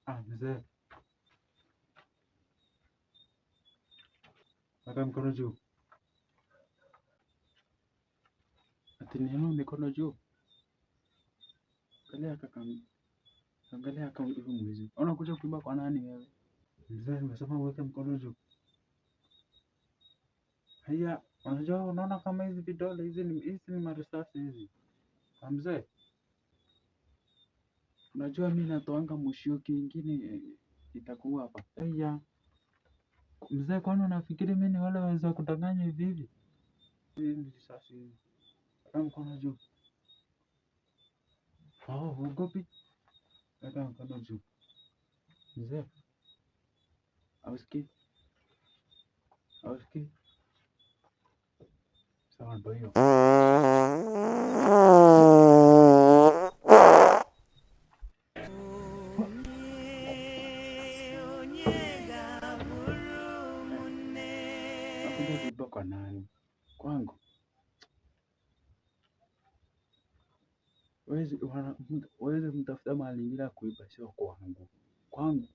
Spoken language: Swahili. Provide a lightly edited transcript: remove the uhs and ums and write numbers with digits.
Mzee, weka mkono juu. Ati niinue mikono juu. Angalia kaka, angalia kaka huyu mwizi. Unakuja kuiba kwa nani wewe? Mzee, nimesema uweke mkono juu. Haya, unajua unaona kama hizi vidole hizi ni marisasi hizi. Mzee, unajua mimi natoanga mshuki ingine itakuwa hapa. Haya. Mzee, kwani unafikiri mimi ni wale waweza kudanganya hivi hivi? Hizi ni risasi hizi. Weka mkono juu. Huogopi? Weka mkono juu. Mzee, hausikii? Hausikii? Sawa, ndio hiyo. Nakuja kuiba kwa nani? Kwangu. Wezi mtafuta mahali ingine ya kuiba, sio kwangu. Kwangu.